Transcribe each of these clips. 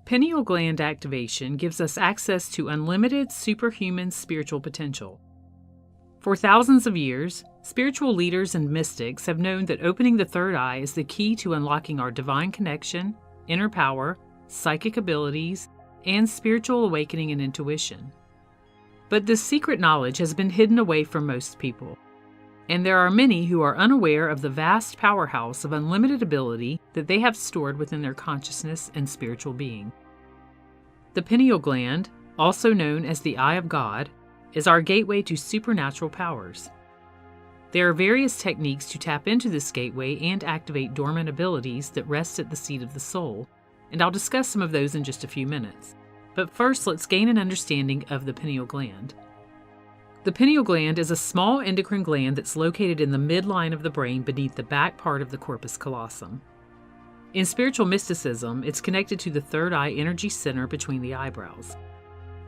Pineal gland activation gives us access to unlimited superhuman spiritual potential. For thousands of years, spiritual leaders and mystics have known that opening the third eye is the key to unlocking our divine connection, inner power, psychic abilities, and spiritual awakening and intuition. But this secret knowledge has been hidden away from most people, and there are many who are unaware of the vast powerhouse of unlimited ability that they have stored within their consciousness and spiritual being. The pineal gland, also known as the Eye of God, is our gateway to supernatural powers. There are various techniques to tap into this gateway and activate dormant abilities that rest at the seat of the soul, and I'll discuss some of those in just a few minutes. But first, let's gain an understanding of the pineal gland. The pineal gland is a small endocrine gland that's located in the midline of the brain beneath the back part of the corpus callosum. In spiritual mysticism, it's connected to the third eye energy center between the eyebrows.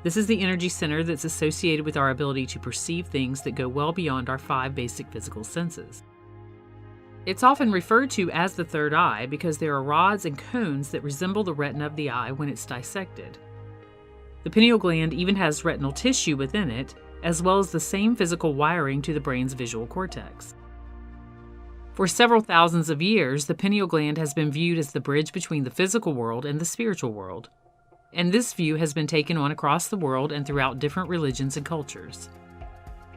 This is the energy center that's associated with our ability to perceive things that go well beyond our 5 basic physical senses. It's often referred to as the third eye because there are rods and cones that resemble the retina of the eye when it's dissected. The pineal gland even has retinal tissue within it, as well as the same physical wiring to the brain's visual cortex. For several thousands of years, the pineal gland has been viewed as the bridge between the physical world and the spiritual world, and this view has been taken on across the world and throughout different religions and cultures.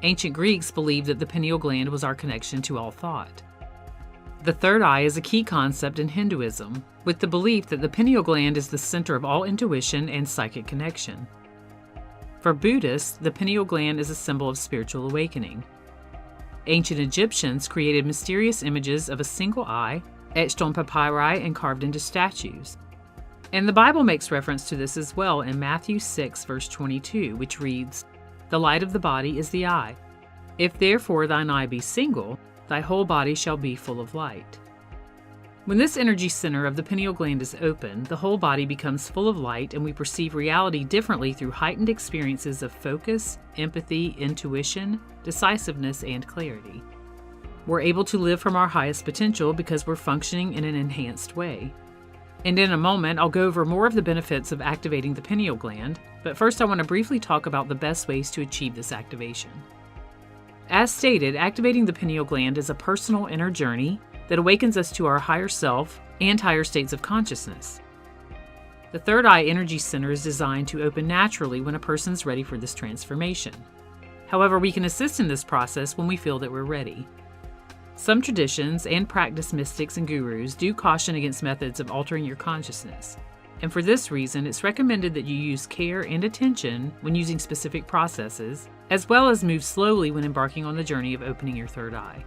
Ancient Greeks believed that the pineal gland was our connection to all thought. The third eye is a key concept in Hinduism, with the belief that the pineal gland is the center of all intuition and psychic connection. For Buddhists, the pineal gland is a symbol of spiritual awakening. Ancient Egyptians created mysterious images of a single eye, etched on papyri and carved into statues. And the Bible makes reference to this as well in Matthew 6, verse 22, which reads, "The light of the body is the eye. If therefore thine eye be single, thy whole body shall be full of light." When this energy center of the pineal gland is open, the whole body becomes full of light and we perceive reality differently through heightened experiences of focus, empathy, intuition, decisiveness, and clarity. We're able to live from our highest potential because we're functioning in an enhanced way. And in a moment, I'll go over more of the benefits of activating the pineal gland, but first I want to briefly talk about the best ways to achieve this activation. As stated, activating the pineal gland is a personal inner journey that awakens us to our higher self and higher states of consciousness. The third eye energy center is designed to open naturally when a person's ready for this transformation. However, we can assist in this process when we feel that we're ready. Some traditions and practice mystics and gurus do caution against methods of altering your consciousness. And for this reason, it's recommended that you use care and attention when using specific processes, as well as move slowly when embarking on the journey of opening your third eye.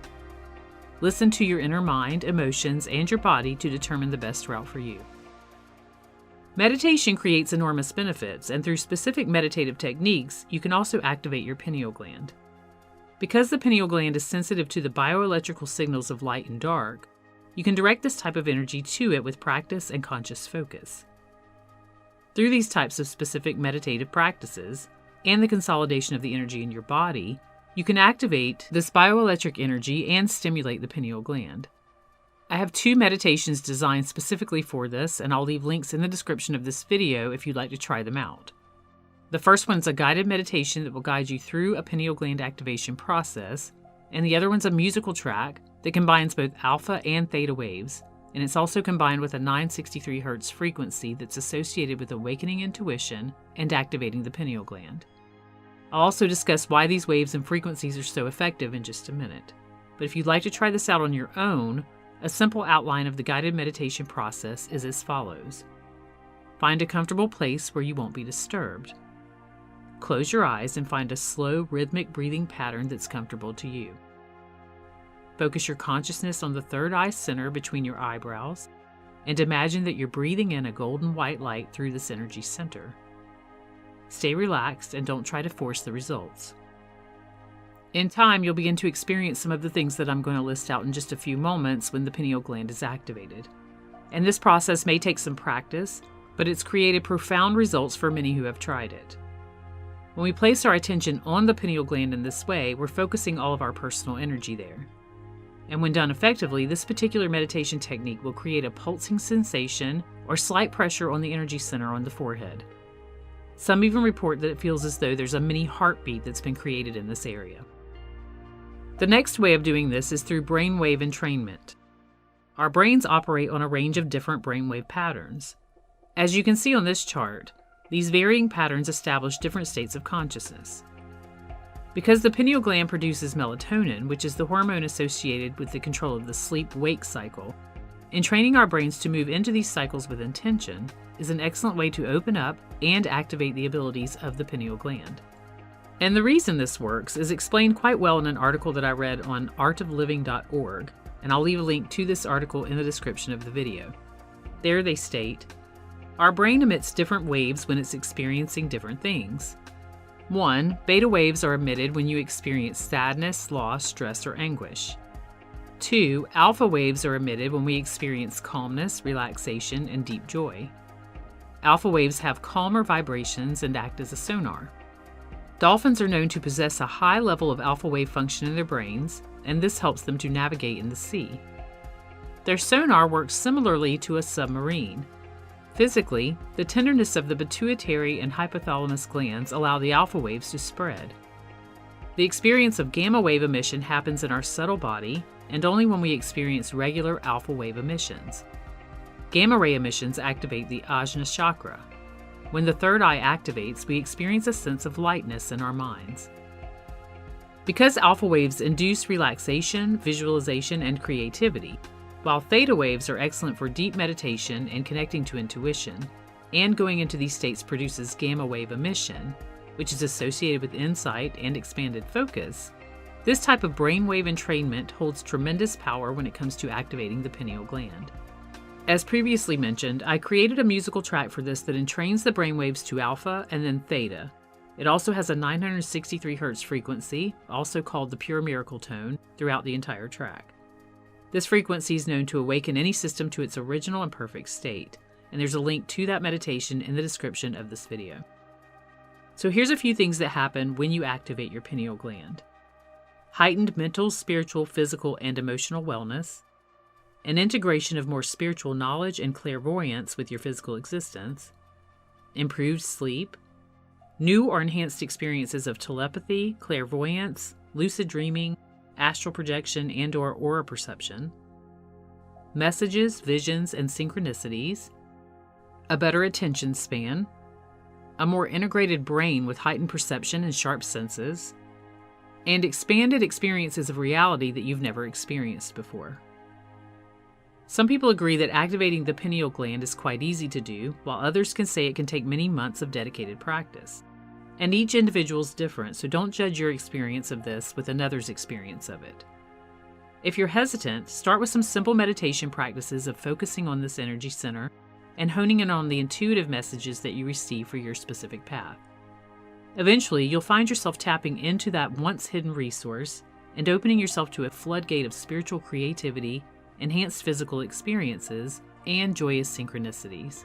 Listen to your inner mind, emotions, and your body to determine the best route for you. Meditation creates enormous benefits, and through specific meditative techniques, you can also activate your pineal gland. Because the pineal gland is sensitive to the bioelectrical signals of light and dark, you can direct this type of energy to it with practice and conscious focus. Through these types of specific meditative practices, and the consolidation of the energy in your body, you can activate this bioelectric energy and stimulate the pineal gland. I have 2 meditations designed specifically for this, and I'll leave links in the description of this video if you'd like to try them out. The first one's a guided meditation that will guide you through a pineal gland activation process, and the other one's a musical track that combines both alpha and theta waves, and it's also combined with a 963 Hz frequency that's associated with awakening intuition and activating the pineal gland. I'll also discuss why these waves and frequencies are so effective in just a minute. But if you'd like to try this out on your own, a simple outline of the guided meditation process is as follows. Find a comfortable place where you won't be disturbed. Close your eyes and find a slow, rhythmic breathing pattern that's comfortable to you. Focus your consciousness on the third eye center between your eyebrows, and imagine that you're breathing in a golden white light through this energy center. Stay relaxed and don't try to force the results. In time, you'll begin to experience some of the things that I'm going to list out in just a few moments when the pineal gland is activated. And this process may take some practice, but it's created profound results for many who have tried it. When we place our attention on the pineal gland in this way, we're focusing all of our personal energy there. And when done effectively, this particular meditation technique will create a pulsing sensation or slight pressure on the energy center on the forehead. Some even report that it feels as though there's a mini heartbeat that's been created in this area. The next way of doing this is through brainwave entrainment. Our brains operate on a range of different brainwave patterns. As you can see on this chart, these varying patterns establish different states of consciousness. Because the pineal gland produces melatonin, which is the hormone associated with the control of the sleep-wake cycle, entraining our brains to move into these cycles with intention is an excellent way to open up and activate the abilities of the pineal gland. And the reason this works is explained quite well in an article that I read on artofliving.org, and I'll leave a link to this article in the description of the video. There they state, our brain emits different waves when it's experiencing different things. 1. Beta waves are emitted when you experience sadness, loss, stress, or anguish. 2. Alpha waves are emitted when we experience calmness, relaxation, and deep joy. Alpha waves have calmer vibrations and act as a sonar. Dolphins are known to possess a high level of alpha wave function in their brains, and this helps them to navigate in the sea. Their sonar works similarly to a submarine. Physically, the tenderness of the pituitary and hypothalamus glands allow the alpha waves to spread. The experience of gamma wave emission happens in our subtle body, and only when we experience regular alpha wave emissions. Gamma ray emissions activate the Ajna chakra. When the third eye activates, we experience a sense of lightness in our minds. Because alpha waves induce relaxation, visualization, and creativity, while theta waves are excellent for deep meditation and connecting to intuition, and going into these states produces gamma wave emission, which is associated with insight and expanded focus, this type of brainwave entrainment holds tremendous power when it comes to activating the pineal gland. As previously mentioned, I created a musical track for this that entrains the brainwaves to alpha and then theta. It also has a 963 Hz frequency, also called the pure miracle tone, throughout the entire track. This frequency is known to awaken any system to its original and perfect state, and there's a link to that meditation in the description of this video. So here's a few things that happen when you activate your pineal gland. Heightened mental, spiritual, physical, and emotional wellness, an integration of more spiritual knowledge and clairvoyance with your physical existence, improved sleep, new or enhanced experiences of telepathy, clairvoyance, lucid dreaming, astral projection, and/or aura perception, messages, visions, and synchronicities, a better attention span, a more integrated brain with heightened perception and sharp senses, and expanded experiences of reality that you've never experienced before. Some people agree that activating the pineal gland is quite easy to do, while others can say it can take many months of dedicated practice. And each individual is different, so don't judge your experience of this with another's experience of it. If you're hesitant, start with some simple meditation practices of focusing on this energy center and honing in on the intuitive messages that you receive for your specific path. Eventually, you'll find yourself tapping into that once hidden resource and opening yourself to a floodgate of spiritual creativity, enhanced physical experiences, and joyous synchronicities.